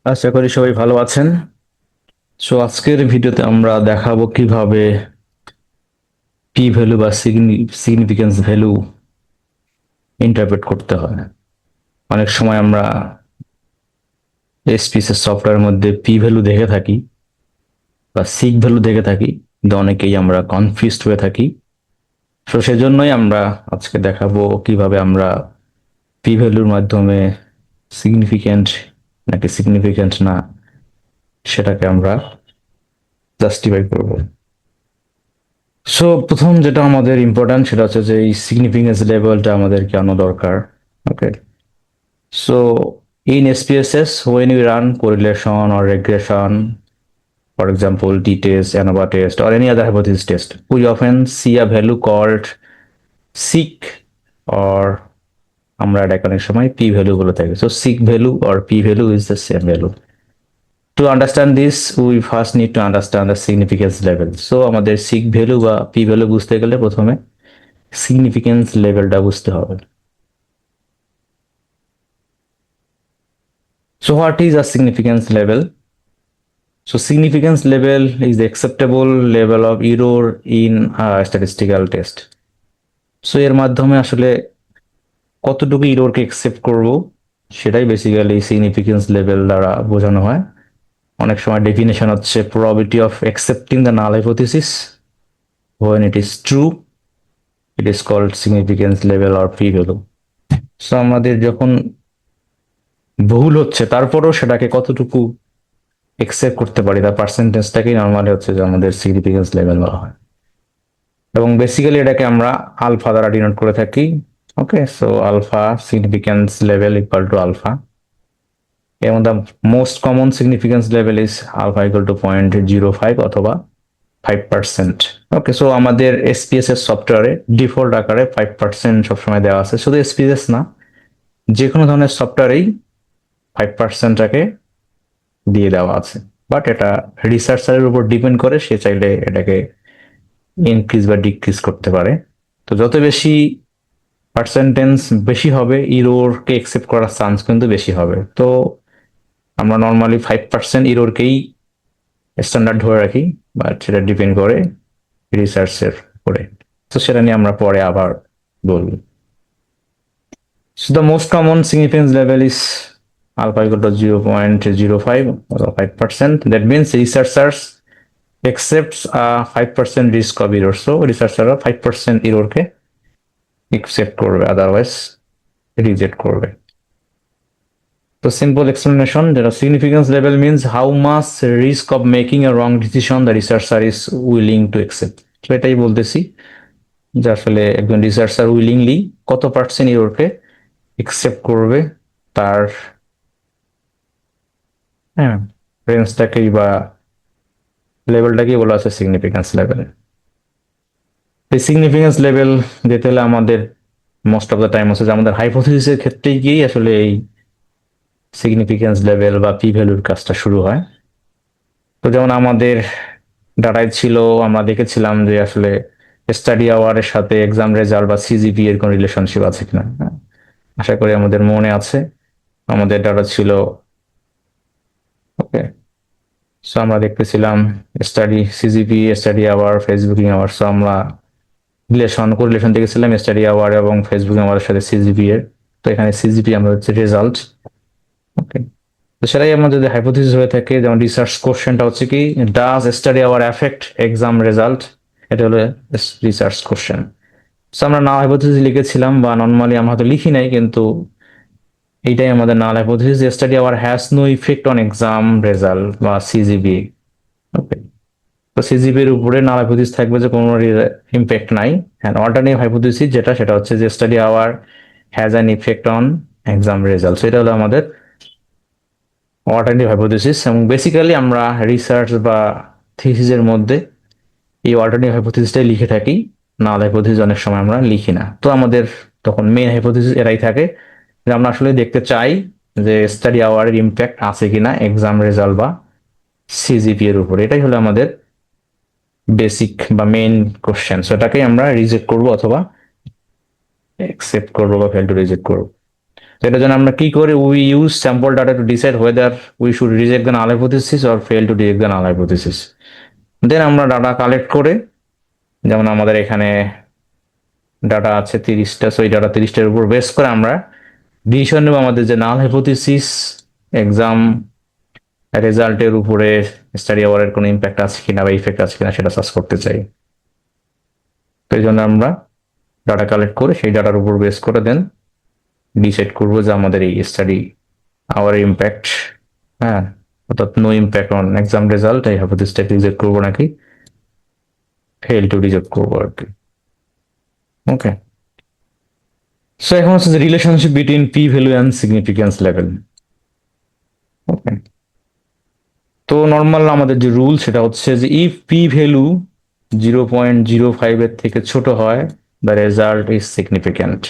আশা করি সবাই ভালো আছেন। আজকের ভিডিওতে আমরা দেখাবো কিভাবে পি ভ্যালু বা সিগনিফিকেন্স ভ্যালু ইন্টারপ্রেট করতে হয়। অনেক সময় আমরা এসপিএস সফটওয়্যারের মধ্যে পি ভ্যালু দেখে থাকি বা সিগ ভ্যালু দেখে থাকি, কিন্তু অনেকেই আমরা কনফিউজড হয়ে থাকি। সেজন্যই আমরা আজকে দেখাবো কিভাবে আমরা পি ভ্যালুর মাধ্যমে সিগনিফিকেন্ট নাকি সিগনিফিকেন্ট না সেটাকে আমরা জাস্টিফাই করবো। প্রথম যেটা আমাদের ইম্পর্টেন্ট সেটা হচ্ছে যে এই সিগনিফিকেন্স লেভেলটা আমাদের কেন দরকার। ওকে, so in SPSS when we run correlation or regression, for example t-test, ANOVA test or any other hypothesis test, we often see a value called seek, or আমরা এটাকে অনেক সময় p value বলে থাকি। So seek value or p value is the same value. To understand this we first need to understand the significance level. So আমাদের seek value বা p value বুঝতে গেলে প্রথমে সিগনিফিকেন্স লেভেলটা বুঝতে হবে। So what is a significance level? So significance level is the acceptable level of error in a statistical test. So এর মাধ্যমে আসলে কতটুকু ইরোরকে একসেপ্ট করব সেটাই বেসিক্যালি সিগনিফিকেন্স লেভেল দ্বারা বোঝানো হয়। অনেক সময় ডেফিনেশন হচ্ছে probability of accepting the null hypothesis when it is true, it is called significance level or p value. So আমাদের যখন ভুল হচ্ছে তারপরেও সেটাকে কতটুকু একসেপ্ট করতে পারি তার পার্সেন্টেজটাকেই নর্মালি হচ্ছে যে আমাদের সিগনিফিকেন্স লেভেল বলা হয়, এবং বেসিক্যালি এটাকে আমরা আলফা দ্বারা ডিনোট করে থাকি। Okay, so alpha significance level equal to alpha, এবং the most common significance level is alpha equal to 0.05 অথবা 5%। ওকে, সো আমাদের এসপিএস এর সফটওয়্যারে ডিফল্ট আকারে 5% সবসময় দেওয়া আছে। শুধু এসপিএস না, যে কোনো ধরনের সফটওয়্যারেই 5%টাকে দিয়ে দেওয়া আছে, বাট এটা রিসার্চারের উপর ডিপেন্ড করে, সে চাইলে এটাকে ইনক্রিজ বা ডিক্রিজ করতে পারে। তো যত বেশি পার্সেন্টেজ বেশি হবে, ইরোরকে একসেপ্ট করার চান্স কিন্তু বেশি হবে। তো আমরা নর্মালি 5% ইরোরকেই স্ট্যান্ডার্ড ধরে রাখি, বাট সেটা ডিপেন্ড করে রিসার্চের উপরে। তো সেটা নিয়ে আমরা পরে আবার বলবো। So the most common significance level is alpha equal to 0.05 or 5%. That means researchers accepts a 5% risk of error. So researcher 5% error K accept করবে, otherwise reject করবে। তো simple explanation, যেটা significance level means how much risk of making a wrong decision the researcher is willing to accept. তো এটাই বলতেছি যে আসলে একজন রিসার্চার উইলিংলি কত পার্সেন্ট এররকে একসেপ্ট করবে, তার হ্যাঁ রেঞ্জটাকেই বা লেভেলটাকেই বলা আছে সিগনিফিকেন্স লেভেল। এই সিগনিফিকেন্স লেভেল যেতে হলে আমাদের মোস্ট অফ দ্য টাইম হচ্ছে যে আমাদের হাইপোথিসিসের ক্ষেত্রেই গিয়েই আসলে এই সিগনিফিকেন্স লেভেল বা পি ভ্যালুর কাজটা শুরু হয়। তো যেমন আমাদের ডাটায় ছিল, আমরা দেখেছিলাম যে আসলে স্টাডি আওয়ারের সাথে এক্সাম রেজাল্ট বা সিজিপি এর কোন রিলেশনশিপ আছে কিনা। আশা করি আমাদের মনে আছে, আমাদের ডাটা ছিল। ওকে, সো আমরা দেখতেছিলাম study CGP, study hour, Facebooking hour. So আমরা কোরিলেশন দেখেছিলাম স্টাডি আওয়ার এবং ফেসবুকিং আওয়ারের সাথে সিজিপি এর। তো এখানে সিজিপি আমরা হচ্ছে রেজাল্ট। ওকে, তো সেটাই আমাদের যদি হাইপোথিসিস হয়ে থাকে, যেমন রিসার্চ কোশ্চেনটা হচ্ছে কি, does study hour effect exam result, এটা হলো রিসার্চ কোশ্চেন। সো আমরা নাল হাইপোথিসিস লিখেছিলাম, বা নর্মালি আমরা হয়তো লিখি নাই, কিন্তু এইটাই আমাদের null hypothesis, study hour has no effect on exam result বা সিজিপি। ওকে, তো সিজিপির উপরে নাল হাইপোথিসিস থাকবে যে কোনো ইম্প্যাক্ট নাই। অ্যান্ড অল্টারনেটিভ হাইপোথিসিস যেটা, সেটা হচ্ছে যে study hour has an effect on exam result. সেটা হলো আমাদের অল্টারনেটিভ হাইপোথিসিস। এবং বেসিক্যালি আমরা রিসার্চ বা থিসিসের মধ্যে এই অল্টারনেটিভ হাইপোথিসিসটাই লিখে থাকি, নাল হাইপোথিসিস অনেক সময় আমরা লিখি না। তো আমাদের তখন মেইন হাইপোথিসিস এরাই থাকে, যে আমরা আসলে দেখতে চাই যে স্টাডি আওয়ারের ইম্প্যাক্ট আছে কিনা এক্সাম রেজাল্ট বা সিজিপি এর উপর। এটাই হলো আমাদের বেসিক বা মেইন কোশ্চেন। সেটাকেই আমরা রিজেক্ট করব অথবা অ্যাকসেপ্ট করবো বা ফেল টু রিজেক্ট করবো। তো এটার জন্য আমরা কি করি, we use sample data to decide whether we should reject the null hypothesis or fail to reject the null hypothesis. Then আমরা ডাটা কালেক্ট করে, যেমন আমাদের এখানে ডাটা আছে 30টা, সো এই ডাটা 30টার উপর বেস করে আমরা ডিসিশন নেব আমাদের যে নাল হাইপোথিসিস এক্সাম রেজাল্টের উপরে স্টাডি আওয়ারের কোনো ইম্প্যাক্ট আছে কিনা বা ইফেক্ট আছে কিনা সেটা সার্চ করতে চাই। তো এই জন্য আমরা ডাটা কালেক্ট করে সেই ডাটার উপর বেস করে দেন ডিসাইড করবো যে আমাদের এই স্টাডি আওয়ার ইম্প্যাক্ট, হ্যাঁ, অর্থাৎ no impact on exam result, এই হাইপোথিসিসটা রিজেক্ট করবো নাকি ফেল টু রিজেক্ট করবো আর কি। ওকে, সো এখন হচ্ছে relationship between P value and significance level. Okay, তো নর্মাল আমাদের যে রুল সেটা হচ্ছে যে ইফ পি ভ্যালু 0.05 এর থেকে ছোট হয়, the result is significant,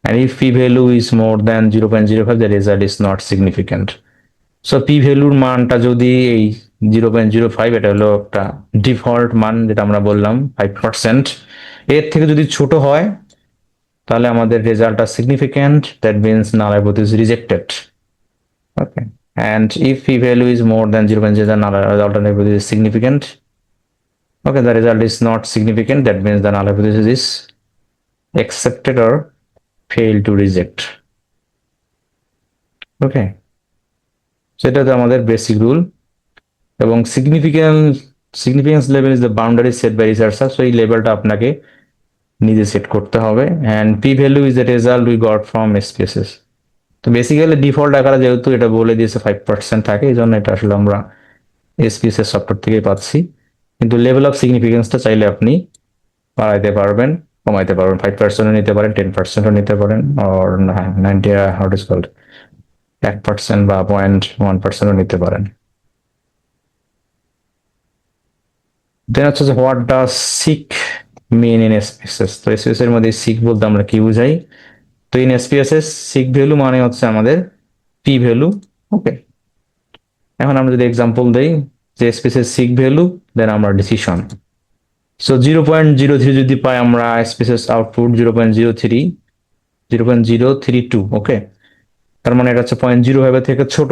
and if p value is more than 0.05 the result is not significant. So P ভ্যালুর মানটা যদি এই 0.05, এটা হলো একটা ডিফল্ট মান যেটা আমরা বললাম 5%, এর থেকে যদি ছোট হয় তাহলে আমাদের রেজাল্টটা significant, that means null hypothesis rejected. Okay, and if p value is more than 0.0 the null hypothesis is significant. Okay, the result is not significant, that means the null hypothesis is accepted or fail to reject. Okay, সেটা তো আমাদের basic rule. এবং significance level is the boundary set by researcher, so এই লেভেলটা আপনাকে নিজে set করতে হবে। And P value is the result we got from SPSS. তো বেসিক্যালি ডিফল্ট আকারে যেহেতু এটা বলে দিয়েছে 5% থাকে, এই জন্য এটা আসলে আমরা এসপিএসএস সফটওয়্যার থেকেই পাচ্ছি। কিন্তু লেভেল অফ সিগনিফিকেন্সটা চাইলে আপনি বাড়াইতে পারবেন, কমাইতে পারবেন, 5%ও নিতে পারেন, 10%ও নিতে পারেন, আর 90 হাউ ইজ কল্ড 1% বা 0.1%ও নিতে পারেন। দেন হচ্ছে যে what does sig mean in SPSS. তো এসপিএস এর মধ্যে সিক বলতে আমরা কি বুঝাই? তো ইন এসপিএসএস সিক ভ্যালু মানে হচ্ছে আমাদের পি ভ্যালু। ওকে, এখন আমরা যদি এক্সাম্পল দেই যে এসপিএসএস সিক ভ্যালু, দেন আমরা ডিসিশন। সো 0.03 যদি পাই আমরা এসপিএসএস আউটপুট 0.032, ওকে, তার মানে এটা হচ্ছে 0.05 থেকে ছোট,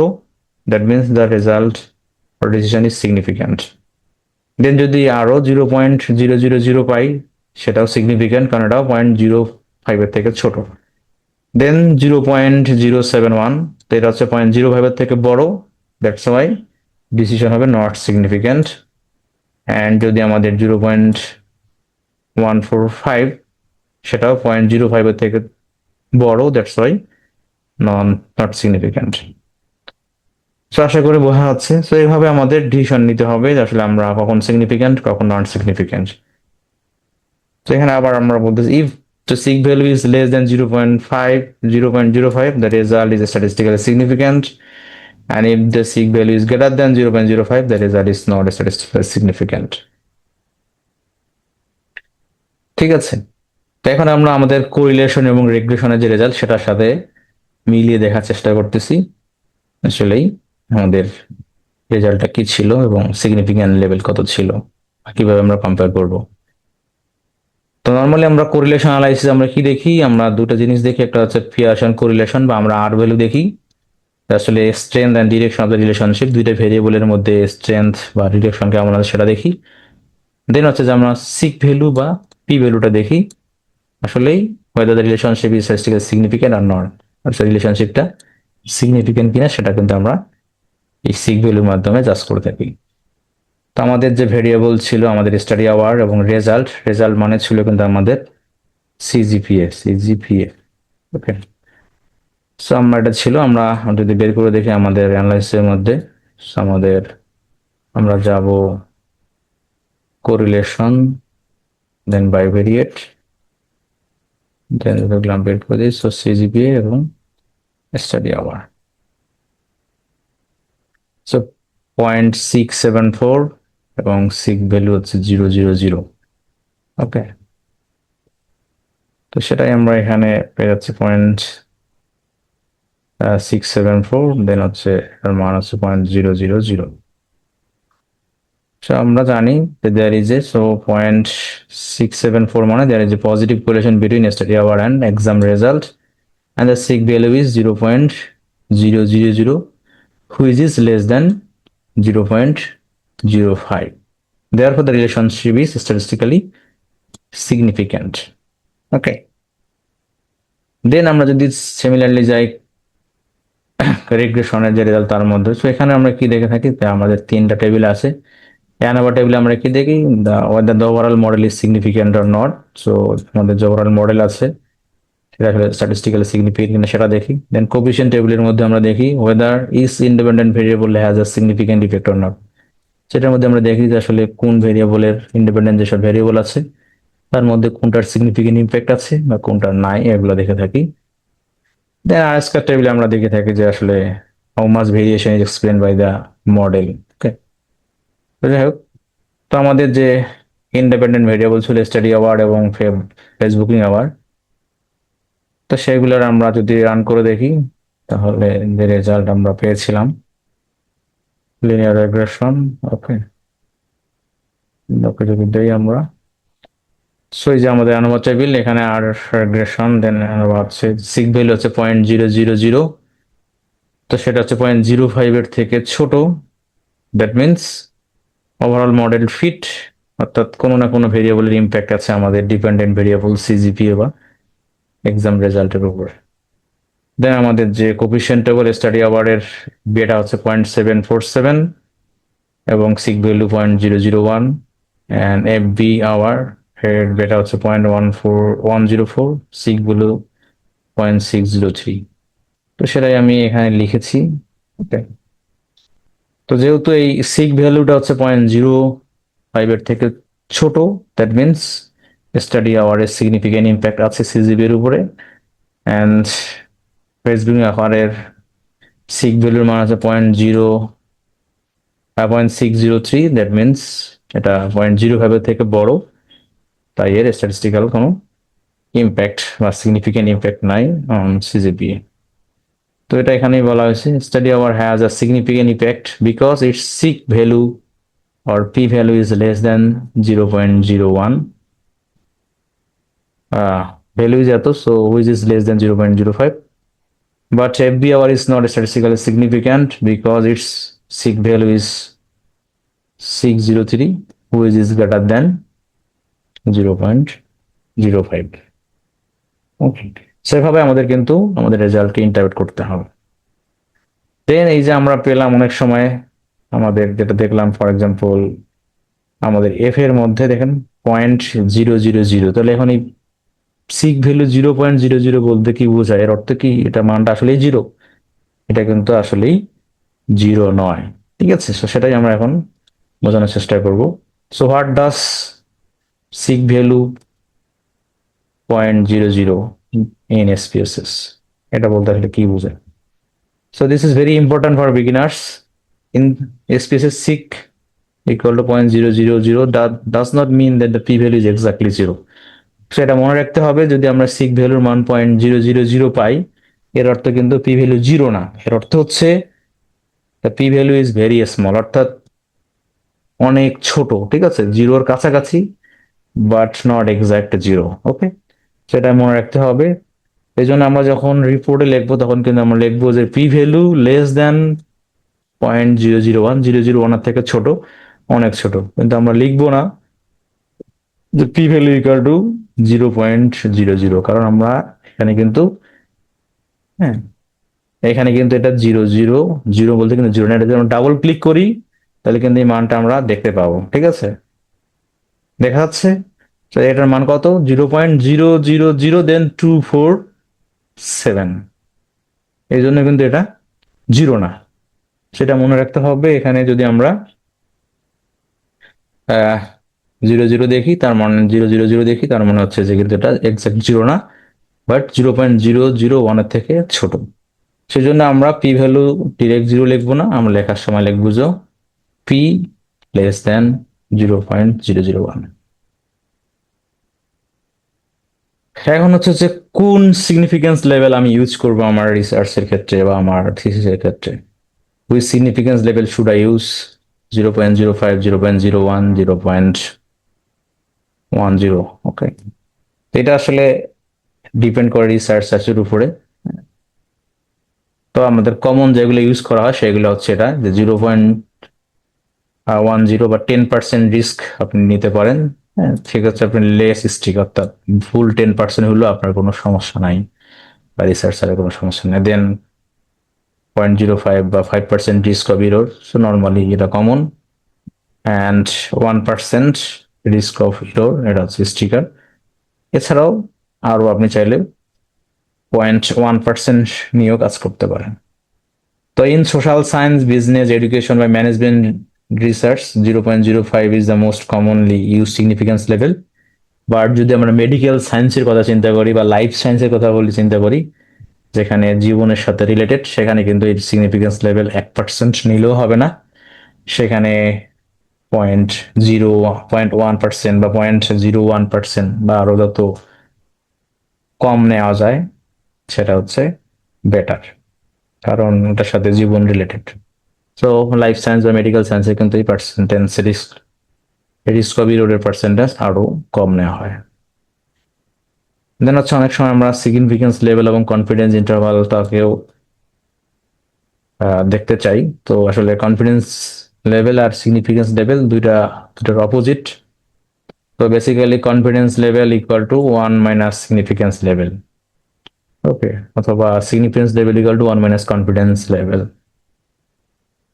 that means the result or decision is significant. দেন যদি আরো 0.000 পাই সেটাও সিগনিফিক্যান্ট, কারণ এটাও 0.05 এর থেকে ছোট। দেন 0.071, তো এটা হচ্ছে 0.05 এর থেকে বড়, দ্যাটস ওয়াই ডিসিশন হবে নট সিগনিফিক্যান্ট। অ্যান্ড যদি আমাদের 0.145, সেটাও 0.05 এর থেকে বড়, that's why not significant. So আশা করি বোঝা যাচ্ছে। সো এইভাবে আমাদের ডিসিশন নিতে হবে যে আসলে আমরা কখন সিগনিফিক্যান্ট কখন নট সিগনিফিক্যান্ট। তো এখানে আবার আমরা বলতেছি if the sig value is less than 0.05, the result is statistically significant, and if the sig value is greater than 0.05, the result is not statistically significant. ঠিক আছে, তো এখন আমরা আমাদের কোরিলেশন এবং রিগ্রেশনের যে রেজাল্ট সেটার সাথে মিলিয়ে দেখার চেষ্টা করতেছি আসলেই আমাদের রেজাল্টটা কি ছিল এবং সিগনিফিক্যান্ট লেভেল কত ছিল, কিভাবে আমরা কম্পেয়ার করব। তো নর্মালি আমরা কোরিলেশন অ্যানালাইসিস আমরা কি দেখি, আমরা দুটো জিনিস দেখি, একটা হচ্ছে পিয়ারসন কোরিলেশন বা আমরা আর ভ্যালু দেখি, আসলে strength and direction of the relationship, দুইটা ভেরিয়েবলের মধ্যে স্ট্রেংথ বা ডিরেকশন কেমন আছে সেটা দেখি। দেন হচ্ছে যে আমরা সিক ভ্যালু বা পি ভ্যালুটা দেখি, আসলেই whether the relationship is statistically significant or not, আসলে রিলেশনশিপটা সিগনিফিক্যান্ট কিনা সেটা কিন্তু আমরা এই সিক ভ্যালুর মাধ্যমে জাজ করে থাকি। তো আমাদের যে ভেরিয়েবল ছিল আমাদের স্টাডি আওয়ার এবং রেজাল্ট মানে ছিল কিন্তু আমাদের সিজিপিএ। ওকে, সো আমরা এটা ছিল, আমরা যদি বের করে দেখি আমাদের অ্যানালাইসিসের মধ্যে আমাদের আমরা যাব কোরিলেশন, দেন বাইভেরিয়েট, দেন দেখলাম বের করে দিই, সো সিজিপিএ এবং স্টাডি আওয়ার। সো 0.674 এবং সিক ভ্যালু হচ্ছে 0.000। ওকে, তো সেটাই আমরা এখানে পেয়ে যাচ্ছি 0.674, দেন হচ্ছে এর মান হচ্ছে 0.000। আমরা জানি যে দেয়ার ইজ এ 0.674 মানে there is a positive correlation between study hour and exam result, and the sig value is 0.000, which is less than 0.05. Therefore, the relationship is statistically significant. Okay. Then আমরা যদি সিমিলারলি যাই রিগ্রেশনের যে result তার মধ্যে, so এখানে আমরা কি দেখে থাকি, আমাদের তিনটা টেবিল আছে। এক নাম্বার টেবিলে আমরা কি দেখি, whether the overall model is significant or not. So আমাদের যে ওভারঅল মডেল আছে সেটা আসলে স্ট্যাটিস্টিক্যালি সিগনিফিকেন্ট কিনা সেটা দেখি। দেন কোফিশিয়েন্ট টেবিলের মধ্যে আমরা দেখি whether each independent variable has a significant effect or not. সেটার মধ্যে আমরা দেখি যে আসলে কোন ভেরিয়েবলের ইন্ডিপেন্ডেন্ট যেসব ভেরিয়েবল আছে তার মধ্যে কোনটার সিগনিফিকেন্ট ইম্প্যাক্ট আছে বা কোনটার নাই, এগুলো দেখে থাকি। দেন আরএসকার টেবিলে আমরা দেখে থাকি যে আসলে how much variation is explained by the model. Okay, যাই হোক, তো আমাদের যে ইন্ডিপেন্ডেন্ট ভেরিয়েবল ছিল স্টাডি আওয়ার এবং ফেসবুকিং আওয়ার, তো সেগুলোর আমরা যদি রান করে দেখি তাহলে যে রেজাল্ট আমরা পেয়েছিলাম লিনিয়ার রিগ্রেশন। ওকে, যদি দেই আমরা, সো এই যে আমাদের অ্যানোভা টেবিল, এখানে আর রিগ্রেশন, দেন অ্যানোভা হচ্ছে সিগ ভ্যালু হচ্ছে 0.000, তো সেটা হচ্ছে 0.05 এর থেকে ছোট। That means overall model fit, অর্থাৎ কোনো না কোনো ভেরিয়েবলের ইম্প্যাক্ট আছে আমাদের ডিপেন্ডেন্ট ভেরিয়েবল সিজিপিএ বা এক্সাম রেজাল্টের উপর। দেন আমাদের যে কোফিশিয়েন্ট টেবল স্টাডি আওয়ারের বেটা হচ্ছে 0.747 এবং সিগ ভ্যালু 0.001, অ্যান্ড এফবি আওয়ার এর বেটা হচ্ছে 0.14104, সিগ ভ্যালু 0.603। তো সেটাই আমি এখানে লিখেছি। ওকে, তো যেহেতু এই সিগ ভ্যালুটা হচ্ছে 0.05 এর থেকে ছোট, দ্যাট মিনস স্টাডি আওয়ারের সিগনিফিকেন্ট ইম্প্যাক্ট আছে সিজিবির উপরে, অ্যান্ড ফেসবুক আওয়ারের সিগ ভ্যালুর মান আছে 0.603, দ্যাট মিনস এটা 0.05 এর থেকে বড়, তাই এর স্ট্যাটিস্টিক্যাল কোনো ইম্প্যাক্ট বা সিগনিফিকেন্ট ইম্প্যাক্ট নাই অন সিজিপিএ। তো এটা এখানেই বলা হয়েছে study hour has a significant impact because its sig value or p value is less than 0.01. Value is eto, so which is less than 0.05. But fb hour is not statistically significant because its sig value is 603, which is greater than 0.05. Okay, সেভাবে আমাদের কিন্তু আমাদের রেজাল্টকে interpret করতে হবে। দেন এই যে আমরা পেলাম অনেক সময় আমাদের যেটা দেখলাম, ফর এক্সাম্পল আমাদের এফ এর মধ্যে দেখেন 0.000, তাহলে এখন এই সিগ ভ্যালু 0.00 বলতে কি বোঝায়, এর অর্থ কি এটা মানটা আসলেই জিরো? এটা কিন্তু আসলেই জিরো নয়। ঠিক আছে, সো সেটাই আমরা এখন বোঝানোর চেষ্টা করব। So what does সিগ value 0.00 in SPSS, এটা বলতে আসলে কি বোঝায়? So this is very important for beginners. In SPSS সিগ equal to 0.000 that does not mean that the p value is exactly 0. সেটা মনে রাখতে হবে, যদি আমরা সিগ ভ্যালুর মান 0.000 পাই এর অর্থ কিন্তু p ভ্যালু 0 না, এর অর্থ হচ্ছে the p value is very small, অর্থাৎ অনেক ছোট। ঠিক আছে, জিরোর কাছাকাছি বাট নট এক্সাক্ট জিরো। ওকে, সেটা মনে রাখতে হবে। এই জন্য আমরা যখন রিপোর্টে লিখবো তখন কিন্তু আমরা লিখবো যে p ভ্যালু লেস দ্যান 0.001, 001 এর থেকে ছোট, অনেক ছোট, কিন্তু আমরা লিখবো না যে পি ভ্যালু ইকুয়াল টু 0.00, কারণ আমরা এখানে কিন্তু হ্যাঁ এখানে কিন্তু এটা 000 বলতে কিন্তু জিরো না, এটা যদি আমরা ডাবল ক্লিক করি তাহলে কিন্তু এই মানটা আমরা দেখতে পাবো। ঠিক আছে, দেখা যাচ্ছে তো এটার মান কত, 0.000 দেন 247, এই জন্য কিন্তু এটা জিরো না, সেটা মনে রাখতে হবে। এখানে যদি আমরা 0.00 দেখি তার মানে 0.000 দেখি, তার মানে হচ্ছে যে কিন্তু এটা এক্সাক্ট জিরো না, বাট 0.001 এর থেকে ছোট। সেজন্য আমরা পি ভ্যালু ডিরেক্ট জিরো লিখবো না, আমরা লেখার সময় লিখবো যে পি লেস দেন 0.001। এখন হচ্ছে যে কোন সিগনিফিকেন্স লেভেল আমি ইউজ করবো আমার রিসার্চের ক্ষেত্রে বা আমার থিসিসের ক্ষেত্রে। Which significance level should I use, 0.05, 0.01, 0.10? ওকে, এটা আসলে ডিপেন্ড করে রিসার্চের উপরে। তো আমাদের কমন যেগুলো ইউজ করা হয় সেগুলো হচ্ছে এটা, যে 0.10 বা 10% রিস্ক আপনি নিতে পারেন। হ্যাঁ, সেক্ষেত্রে আপনি লেস স্ট্রিক, অর্থাৎ ফুল 10% হলেও আপনার কোনো সমস্যা নাই, বা রিসার্চারের কোনো সমস্যা নেই। দেন 0.05 বা 5% risk of error, so normally এটা কমন। অ্যান্ড 1% রিস্ক অফ ইরোর, এটা হচ্ছে স্টিকার। এছাড়াও আরও আপনি চাইলে 0.1% নিয়েও কাজ করতে পারেন। তো in social science, business, education বা management research, 0.05 is the most commonly use significance level. But যদি আমরা মেডিকেল সায়েন্সের কথা চিন্তা করি বা লাইফ সায়েন্সের কথা বলি, চিন্তা করি যেখানে জীবনের সাথে রিলেটেড, সেখানে কিন্তু এই সিগনিফিকেন্স লেভেল 1% নিলেও হবে না। সেখানে 0.01% বা 0.01% বা আরো যত কম নেওয়া যায় সেটা হচ্ছে বেটার, কারণ এটার সাথে জীবন রিলেটেড। সো লাইফ সায়েন্স বা মেডিকেল সায়েন্সে কিন্তু এই পার্সেন্টেজ রিস্ক অফ ইরোরের পার্সেন্টেজ আরো কম নেওয়া হয়। দেন হচ্ছে অনেক সময় আমরা সিগনিফিকেন্স লেভেল এবং কনফিডেন্স ইন্টারভালটাকেও দেখতে চাই। তো আসলে কনফিডেন্স লেভেল আর সিগনিফিকেন্স লেভেল দুটার অপোজিট। তো basically confidence level equal to 1 - significance level, okay, অথবা significance level equal to 1 - confidence level.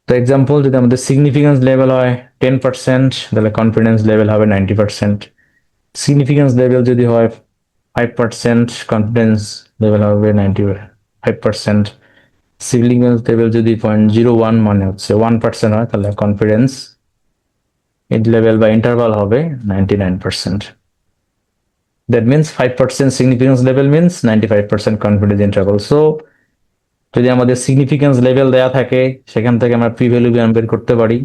তো এক্সাম্পল, যদি আমাদের সিগনিফিকেন্স লেভেল হয় 10%, তাহলে কনফিডেন্স লেভেল হবে 90%। সিগনিফিকেন্স লেভেল যদি হয় 5%, কনফিডেন্স লেভেল হবে 95%। সিগনিফিকেন্স লেভেল যদি 0.01 মানে হচ্ছে 1% হয়, তাহলে কনফিডেন্স লেভেল বা ইন্টারভাল হবে 99%। That means 5% significance level means 95% confidence interval. So যদি আমাদের সিগনিফিকেন্স লেভেল দেয়া থাকে, সেখান থেকে আমরা পি ভ্যালু বের করতে পারি।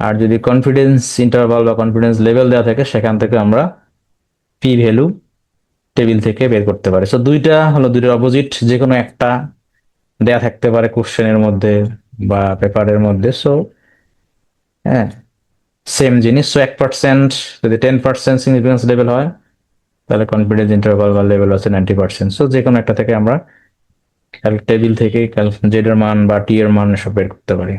আর যদি কনফিডেন্স ইন্টারভাল বা কনফিডেন্স লেভেল দেওয়া থাকে, সেখান থেকে আমরা পি ভ্যালু টেবিল থেকে বের করতে পারি। সো দুইটা হলো দুইটার অপোজিট, যে কোনো একটা দেয়া থাকতে পারে কোশ্চেনের মধ্যে বা পেপারের মধ্যে। সো হ্যাঁ, সেম জিনিস। সো 1% যদি 10% সিগনিফিকেন্স লেভেল হয়, তাহলে কনফিডেন্স ইন্টারভাল বা লেভেল আছে 90%। সো যে কোনো একটা থেকে আমরা টেবিল থেকে জেড এর মান বা টি এর মান সব বের করতে পারি।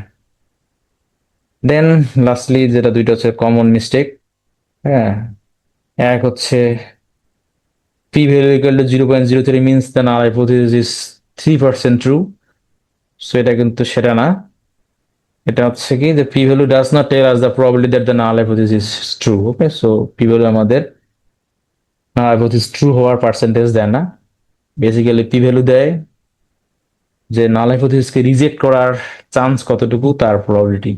দেন লাস্টলি যেটা দুইটা হচ্ছে কমন মিস্টেক। হ্যাঁ, এক হচ্ছে p value equal to 0.03 means the null hypothesis is 3% true. So এটা কিন্তু সেটা না। এটা হচ্ছে কি, যে p value does not tell us the probability that the null hypothesis is true. Okay, so p value আমাদের null hypothesis ট্রু হওয়ার পার্সেন্টেজ দেয় না। বেসিক্যালি p value দেয় যে নাল হাইপোথিসিসকে রিজেক্ট করার চান্স কতটুকু, তার প্রবাবিলিটি।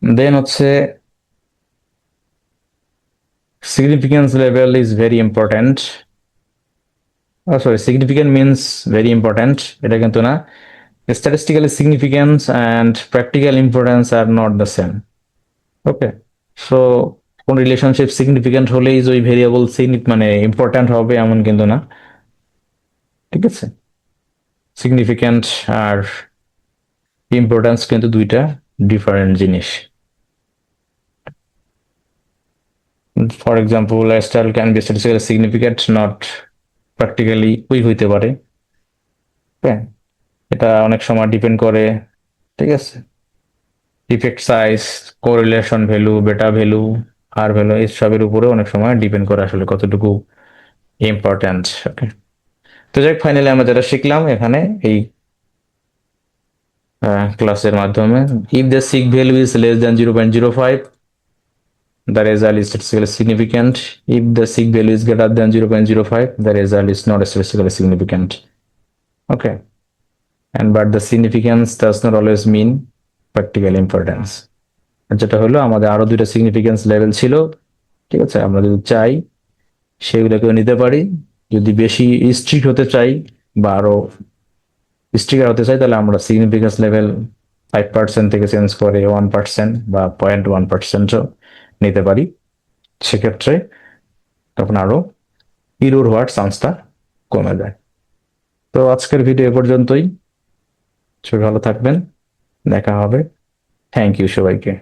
দেন হচ্ছে significance level is very important. Sorry, significant means very important, এটা কিন্তু না। Statistically significance and practical importance are not the same. Okay, so কোন রিলেশনশিপ সিগনিফিকেন্ট হলেই যে ওই ভেরিয়েবল মানে ইম্পর্টেন্ট হবে এমন কিন্তু না। ঠিক আছে, সিগনিফিকেন্ট আর ইম্পর্টেন্স কিন্তু দুইটা ডিফারেন্ট জিনিস। For example, lifestyle can be statistically significant, not practically weak হইতে পারে। হ্যাঁ, এটা অনেক সময় ডিপেন্ড করে, ঠিক আছে, ইফেক্ট সাইজ, কোরিলেশন ভ্যালু, বেটা ভ্যালু, আর ভ্যালু, এসবের উপরে অনেক সময় ডিপেন্ড করে আসলে কতটুকু ইম্পর্ট্যান্ট। ওকে, তো যাই, ফাইনালি আমরা যেটা শিখলাম এখানে এই ক্লাসের মাধ্যমে, if the সিগ value is less than 0.05, the result is statistically significant. If the sig value is greater than 0.05, the result is not statistically significant. Okay, and but the significance does not always mean practical importance. যেটা হলো, আমাদের আরো দুইটা significance level ছিল, ঠিক আছে, আমরা যদি চাই সেগুলোকেও নিতে পারি। যদি বেশি স্ট্রিক্ট হতে চাই বা আরো স্ট্রিক্টার হতে চাই, তাহলে আমরা সিগনিফিকেন্স লেভেল 5% থেকে চেঞ্জ করে 1% বা 0.1%ও নিতে পারি। সেক্ষেত্রে তখন আরো ইরোর হওয়ার চান্সটা কমে যায়। তো আজকের ভিডিও এ পর্যন্তই। সবাই ভালো থাকবেন, দেখা হবে। থ্যাংক ইউ সবাইকে।